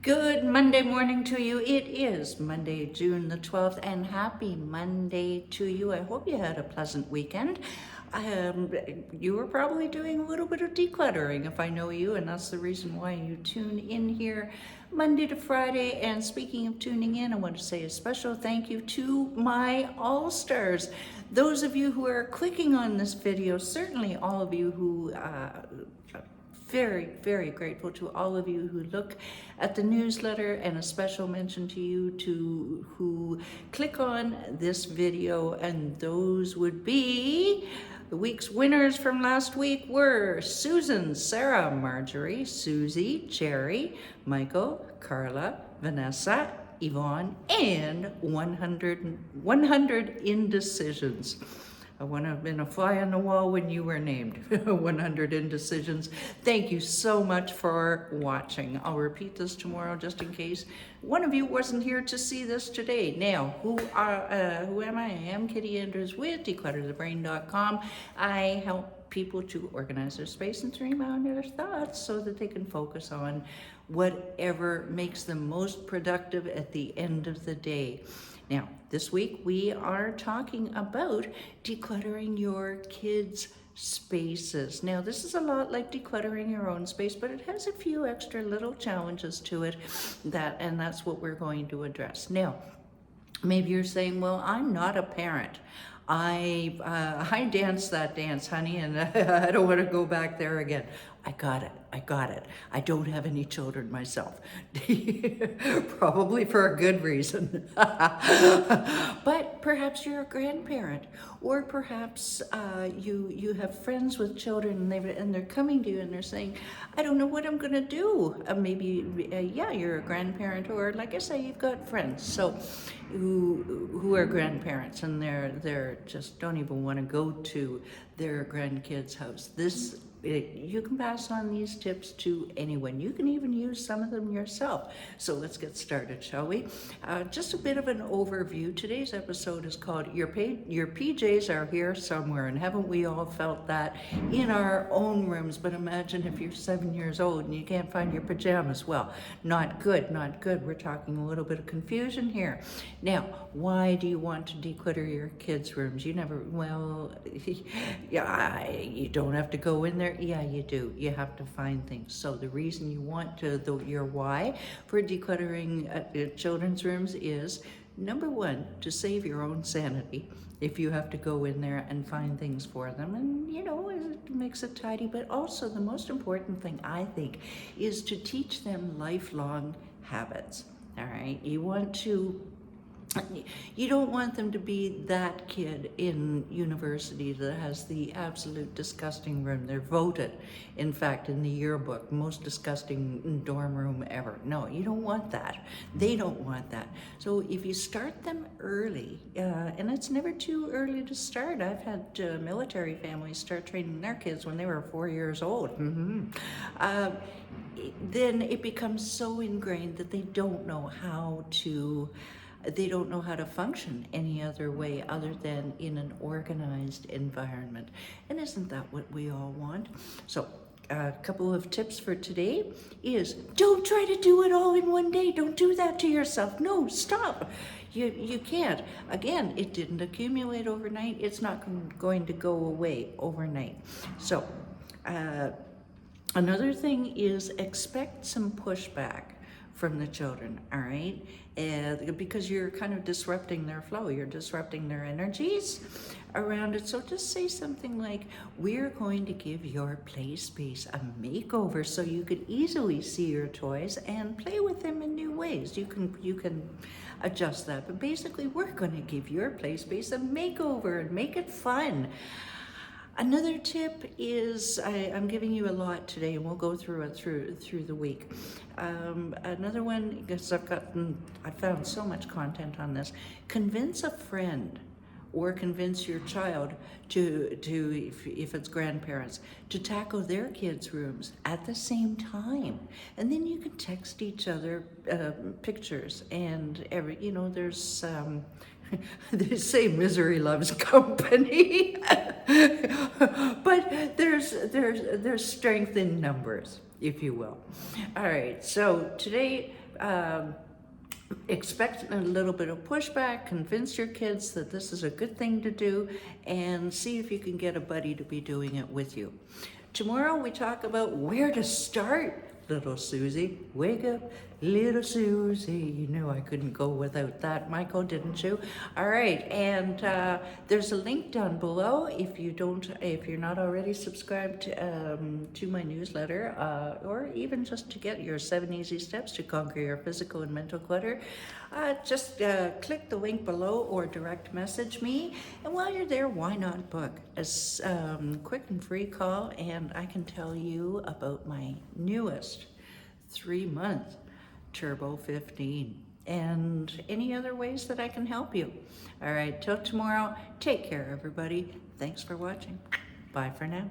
Good Monday morning to you. It is Monday, June the 12th, and happy Monday to you. I hope you had a pleasant weekend. You were probably doing a little bit of decluttering if I know you, and that's the reason why you tune in here Monday to Friday. And speaking of tuning in, I want to say a special thank you to my all-stars. Those of you who are clicking on this video, certainly all of you who very, very grateful to all of you who look at the newsletter, and a special mention to you who click on this video. And those would be the week's winners from last week were Susan, Sarah, Marjorie, Susie, Cherry, Michael, Carla, Vanessa, Yvonne, and 100 indecisions. I would have been a fly on the wall when you were named. 100 indecisions. Thank you so much for watching. I'll repeat this tomorrow just in case one of you wasn't here to see this today. Now, who am I? I am Kitti Andrews with declutterthebrain.com. I help people to organize their space and streamline their thoughts so that they can focus on whatever makes them most productive at the end of the day. Now, this week we are talking about decluttering your kids' spaces. Now, this is a lot like decluttering your own space, but it has a few extra little challenges to it, and that's what we're going to address. Now, maybe you're saying, well, I'm not a parent. I danced that dance, honey, and I don't want to go back there again. I got it. I don't have any children myself. Probably for a good reason. But perhaps you're a grandparent, or perhaps you have friends with children, and they're coming to you and they're saying, I don't know what I'm going to do. Maybe you're a grandparent, or like I say, you've got friends who are grandparents, and they're just don't even want to go to their grandkids' house. You can pass on these tips to anyone. You can even use some of them yourself. So let's get started, shall we? Just a bit of an overview. Today's episode is called Your PJs Are Here Somewhere. And haven't we all felt that in our own rooms? But imagine if you're 7 years old and you can't find your pajamas. Well, not good. We're talking a little bit of confusion here. Now, why do you want to declutter your kids' rooms? You don't have to go in there. Yeah, you do. You have to find things. So the reason you want your why for decluttering children's rooms is, number one, to save your own sanity if you have to go in there and find things for them. And, it makes it tidy. But also the most important thing, I think, is to teach them lifelong habits. All right? You don't want them to be that kid in university that has the absolute disgusting room. They're voted, in fact, in the yearbook, most disgusting dorm room ever. No, you don't want that. They don't want that. So if you start them early, and it's never too early to start. I've had military families start training their kids when they were 4 years old. Then it becomes so ingrained that they don't know how to function any other way other than in an organized environment. And isn't that what we all want? So a couple of tips for today is, don't try to do it all in one day. Don't do that to yourself. No, stop. You can't. Again, it didn't accumulate overnight. It's not going to go away overnight. So another thing is, expect some pushback from the children, all right? Because you're kind of disrupting their flow, you're disrupting their energies around it. So just say something like, we're going to give your play space a makeover so you could easily see your toys and play with them in new ways. You can adjust that, but basically, we're going to give your play space a makeover and make it fun. Another tip is, I'm giving you a lot today, and we'll go through it through the week. Another one, because I found so much content on this. Convince a friend or convince your child to if it's grandparents, to tackle their kids' rooms at the same time. And then you can text each other pictures, and there's they say misery loves company, but there's strength in numbers, if you will. All right, so today expect a little bit of pushback, convince your kids that this is a good thing to do, and see if you can get a buddy to be doing it with you. Tomorrow we talk about where to start. Little Susie, wake up, little Susie. You knew I couldn't go without that, Michael, didn't you? All right, and there's a link down below if you're not already subscribed to my newsletter, or even just to get your 7 easy steps to conquer your physical and mental clutter. Just click the link below or direct message me. And while you're there, why not book a quick and free call, and I can tell you about my newest 3-month Turbo 15 and any other ways that I can help you. All right, till tomorrow, take care, everybody. Thanks for watching. Bye for now.